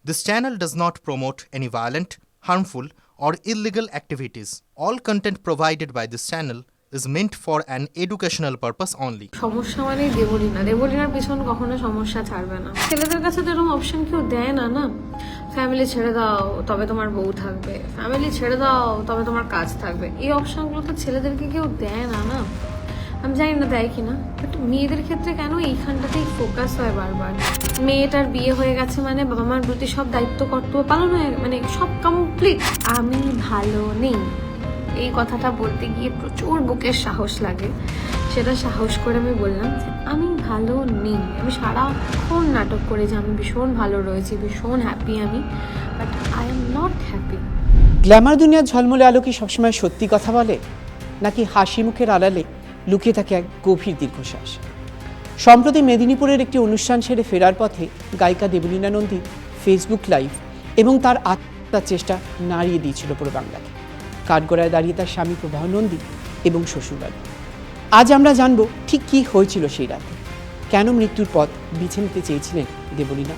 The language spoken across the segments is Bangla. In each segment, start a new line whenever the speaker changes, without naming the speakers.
This channel does not promote any violent, harmful, or illegal activities. All content provided by this channel is meant for an educational purpose only.
সমস্যা মানেই দেবলীনার পিছন কখনো সমস্যা ছাড়বে না। ছেলেদের কাছে তো এরকম অপশন কেউ দেয় না। ফ্যামিলি ছেড়ে দাও তবে তোমার বউ থাকবে, ফ্যামিলি ছেড়ে দাও তবে তোমার কাজ থাকবে, এই অপশনগুলো তো ছেলেদেরকে কেউ দেয় না। আমি জানি না দেয় কিনা, বাট মেয়েদের ক্ষেত্রে কেন এইখানটাতেই ফোকাস হয় বারবার। মেয়েটার বিয়ে হয়ে গেছে মানে বাবা মার প্রতি সব দায়িত্ব কর্তব্য পালন হয়ে মানে সব কমপ্লিট। আমি ভালো নেই এই কথাটা বলতে গিয়ে প্রচুর বুকের সাহস লাগে। সেটা সাহস করে আমি বললাম যে আমি ভালো নেই। আমি সারাক্ষণ নাটক করে যে আমি ভীষণ ভালো রয়েছি, ভীষণ হ্যাপি আমি, but I am not happy.
Glamour দুনিয়ার ঝলমলে আলো কি সবসময় সত্যি কথা বলে, নাকি হাসি মুখের আড়ালে লুকিয়ে থাকে এক গভীর দীর্ঘশ্বাস? সম্প্রতি মেদিনীপুরের একটি অনুষ্ঠান সেরে ফেরার পথে গায়িকা দেবলীনা নন্দী ফেসবুক লাইভ এবং তার আত্মার চেষ্টা নাড়িয়ে দিয়েছিল পুরো বাংলাকে। কাঠগড়ায় দাঁড়িয়ে তার স্বামী প্রবাহ নন্দী এবং শ্বশুরবাড়ি। আজ আমরা জানব ঠিক কী হয়েছিল সেই রাতে, কেন মৃত্যুর পথ বেছে নিতে চেয়েছিলেন দেবলীনা।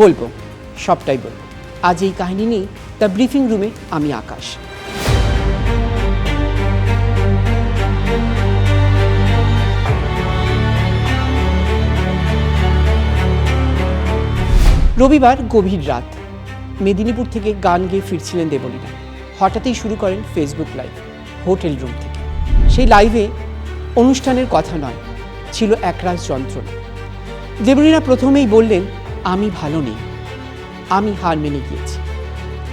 বলবো, সবটাই বলবো আজ এই কাহিনী নিয়ে দ্য ব্রিফিং রুমে। আমি আকাশ। রবিবার গভীর রাত, মেদিনীপুর থেকে গান গেয়ে ফিরছিলেন দেবলীনা। হঠাৎই শুরু করেন ফেসবুক লাইভ হোটেল রুম থেকে। সেই লাইভে অনুষ্ঠানের কথা নয়, ছিল একরাশ যন্ত্রণা। দেবলীনা প্রথমেই বললেন, আমি ভালো নেই, আমি হার মেনে গিয়েছি।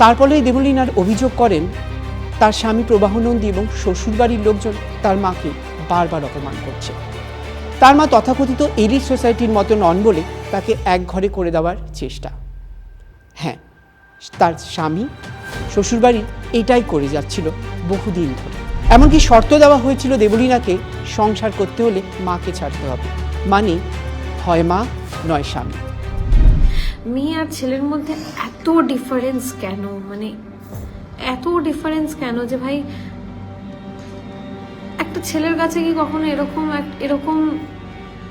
তারপরেই দেবলীনার অভিযোগ করেন তার স্বামী প্রবাহ নন্দী এবং শ্বশুরবাড়ির লোকজন তার মাকে বারবার অপমান করছে। তার মা তথাকথিত এলিট সোসাইটির মতো নন বলে তাকে এক ঘরে করে দেওয়ার চেষ্টা। হ্যাঁ, তার স্বামী শ্বশুরবাড়ি এটাই করে যাচ্ছিল বহুদিন ধরে। এমনকি শর্ত দেওয়া হয়েছিল দেবলীনাকে সংসার করতে হলে মাকে ছাড়তে হবে, মানে হয় মা নয় স্বামী।
মেয়ে আর ছেলের মধ্যে এত ডিফারেন্স কেন, মানে এত ডিফারেন্স কেন যে ভাই একটা ছেলের কাছে কি কখনো এরকম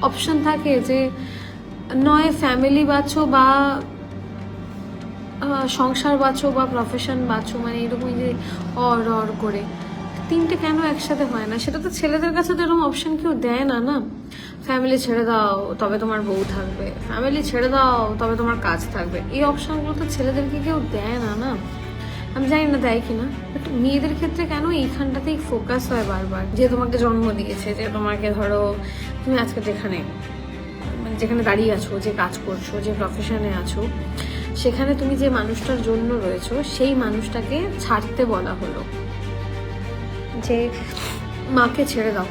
অপশন থাকে যে নয় ফ্যামিলি বাঁচো বা সংসার বাঁচো বা প্রফেশন বাঁচো, মানে এরকম যে অর করে তিনটে কেন একসাথে হয় না? সেটা তো ছেলেদের কাছে তো এরকম অপশন কেউ দেয় না। ফ্যামিলি ছেড়ে দাও তবে তোমার বউ থাকবে, ফ্যামিলি ছেড়ে দাও তবে তোমার কাজ থাকবে, এই অপশনগুলো তো ছেলেদেরকে কেউ দেয় না। আমি জানি না দেয় কিনা, বাট মেয়েদের ক্ষেত্রে কেন এইখানটাতেই ফোকাস হয় বারবার। যে তোমাকে জন্ম দিয়েছে, যে তোমাকে ধরো তুমি আজকে যেখানে দাঁড়িয়ে আছো, যে কাজ করছো, যে প্রফেশনে আছো, সেখানে তুমি যে মানুষটার জন্য রয়েছো সেই মানুষটাকে ছাড়তে বলা হলো, যে মাকে ছেড়ে দাও।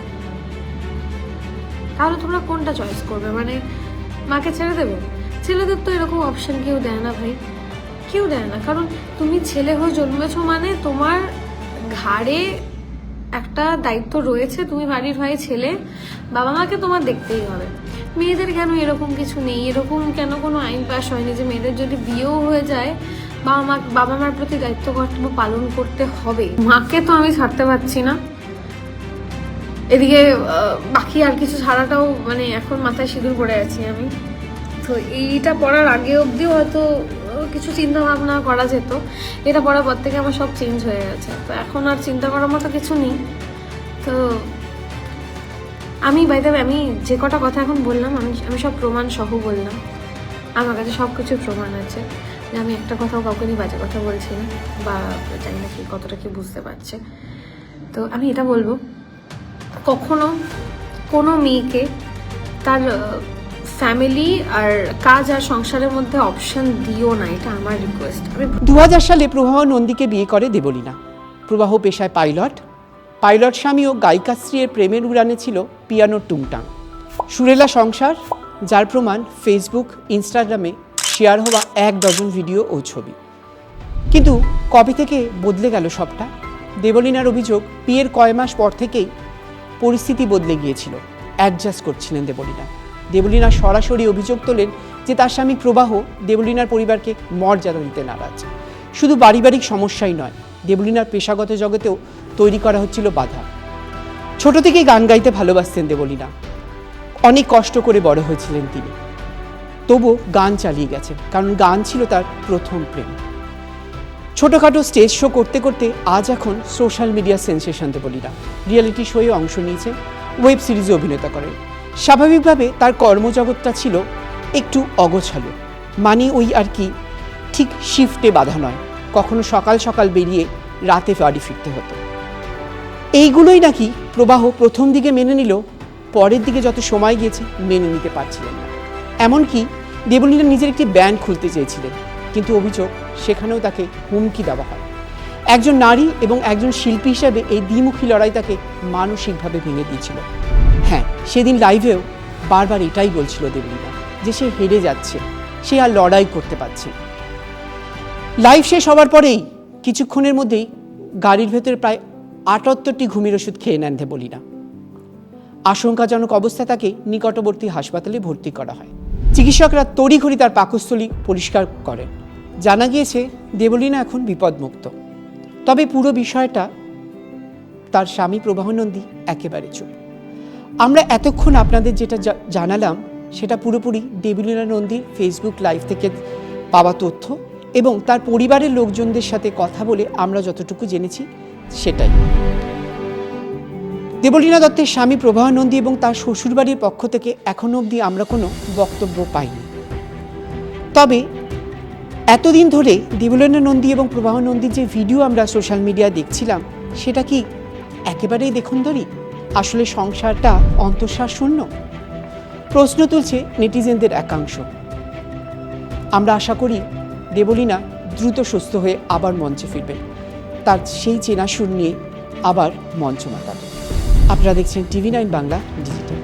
তাহলে তোমরা কোনটা চয়েস করবে? মানে মাকে ছেড়ে দেবে? ছেলেদের তো এরকম অপশন কেউ দেয় না ভাই, কেউ দেয় না। কারণ তুমি ছেলে হয়ে জন্মেছো মানে তোমার ঘাড়ে একটা দায়িত্ব রয়েছে, তুমি বাড়ির ভাই ছেলে, বাবা মাকে তোমার দেখতেই হবে। মেয়েদের কেন এরকম কিছু নেই? এরকম কেন কোনো আইন পাস হয়নি যে মেয়েদের যদি বিয়েও হয়ে যায় বাবা মার প্রতি দায়িত্ব কর্তব্য পালন করতে হবে? মাকে তো আমি ছাড়তে পারছি না, এদিকে বাকি আর কিছু ছাড়াটাও মানে এখন মাথায় সিঁদুর পড়ে আছি আমি। তো এইটা পড়ার আগে অবধিও হয়তো কিছু চিন্তা ভাবনা করা যেত, এটা পড়ার পর থেকে আমার সব চেঞ্জ হয়ে গেছে। তো এখন আর চিন্তা করার মতো কিছু নেই। তো আমি আমি যে কটা কথা এখন বললাম আমি সব প্রমাণ সহ বললাম। আমার কাছে সব কিছু প্রমাণ আছে যে আমি একটা কথাও কাউকে নিয়ে বাজে কথা বলছি না, বা জানি না কি কতটা কি বুঝতে পারছে। তো আমি এটা বলবো, কখনো কোনো মেয়েকে তার ফ্যামিলি আর কাজ আর সংসারের মধ্যে অপশন দিও না, এটা আমার রিকোয়েস্ট।
2000 সালে প্রবাহ নন্দীকে বিয়ে করে দেবলীনা। প্রবাহ পেশায় পাইলট স্বামী ও গায়িকা স্ত্রীর প্রেমের উড়ানে ছিল পিয়ানোর টুংটাং। সুরেলা সংসার, যার প্রমাণ ফেসবুক ইনস্টাগ্রামে শেয়ার হওয়া 1 ডজন ভিডিও ও ছবি। কিন্তু কবে থেকে বদলে গেল সবটা? দেবলীনার অভিযোগ, বিয়ের কয় মাস পর থেকেই পরিস্থিতি বদলে গিয়েছিল, অ্যাডজাস্ট করছিলেন দেবলীনা। দেবলীনা সরাসরি অভিযোগ তোলেন যে তার স্বামী প্রবাহ দেবলীনার পরিবারকে মর্যাদা দিতে নারাজ। শুধু পারিবারিক সমস্যাই নয়, দেবলীনার পেশাগত জগতেও তৈরি করা হচ্ছিল বাধা। ছোট থেকেই গান গাইতে ভালোবাসতেন দেবলীনা, অনেক কষ্ট করে বড় হয়েছিলেন তিনি। তবুও গান চালিয়ে গেছে, কারণ গান ছিল তার প্রথম প্রেম। ছোটোখাটো স্টেজ শো করতে করতে আজ এখন social media sensation Debolina. Reality শোয়ে অংশ নিয়েছে, ওয়েব সিরিজে অভিনয় করেন। স্বাভাবিকভাবে তার কর্মজগৎটা ছিল একটু অগোছালো, মানে ওই আর কি ঠিক শিফটে বাধা নয়, কখনো সকাল সকাল বেরিয়ে রাতে বাড়ি ফিরতে হতো। এইগুলোই নাকি প্রবাহ প্রথম দিকে মেনে নিল, পরের দিকে যত সময় গিয়েছে মেনে নিতে পারছিলেন না। এমনকি দেবলীনা নিজের একটি ব্যান্ড খুলতে চেয়েছিলেন, কিন্তু অভিযোগ সেখানেও তাকে হুমকি দেওয়া হয়। একজন নারী এবং একজন শিল্পী হিসাবে এই দ্বিমুখী লড়াই তাকে মানসিকভাবে ভেঙে দিয়েছিল। হ্যাঁ, সেদিন লাইভেও বারবার এটাই বলছিল দেবলীনা যে সে হেরে যাচ্ছে, সে আর লড়াই করতে পারছে। লাইভ শেষ হওয়ার পরেই কিছুক্ষণের মধ্যেই গাড়ির ভেতরে প্রায় ৭৮টি ঘুমের ওষুধ খেয়ে নেন দেবলীনা। আশঙ্কাজনক অবস্থায় তাকে নিকটবর্তী হাসপাতালে ভর্তি করা হয়। চিকিৎসকরা তড়িঘড়ি তার পাকস্থলী পরিষ্কার করেন। জানা গিয়েছে দেবলীনা এখন বিপদমুক্ত। তবে পুরো বিষয়টা তার স্বামী প্রবাহ নন্দী একেবারে চুপ। আমরা এতক্ষণ আপনাদের যেটা জানালাম সেটা পুরোপুরি দেবলীনা নন্দীর ফেসবুক লাইভ থেকে পাওয়া তথ্য এবং তার পরিবারের লোকজনদের সাথে কথা বলে আমরা যতটুকু জেনেছি সেটাই। দেবলীনা দত্তের স্বামী প্রবাহ নন্দী এবং তার শ্বশুরবাড়ির পক্ষ থেকে এখনো অবধি আমরা কোনো বক্তব্য পাইনি। তবে এতদিন ধরে দেবলীনা নন্দী এবং প্রবাহ নন্দীর যে ভিডিও আমরা সোশ্যাল মিডিয়ায় দেখছিলাম, সেটা কি একেবারেই দেখুনদরি? আসলে সংসারটা অন্তঃসার শূন্য? প্রশ্ন তুলছে নেটিজেনদের একাংশ। আমরা আশা করি দেবলীনা দ্রুত সুস্থ হয়ে আবার মঞ্চে ফিরবেন, তার সেই চেনা সুর নিয়ে আবার মঞ্চ মাতাবে। আপনারা দেখছেন TV9 বাংলা ডিজিটাল।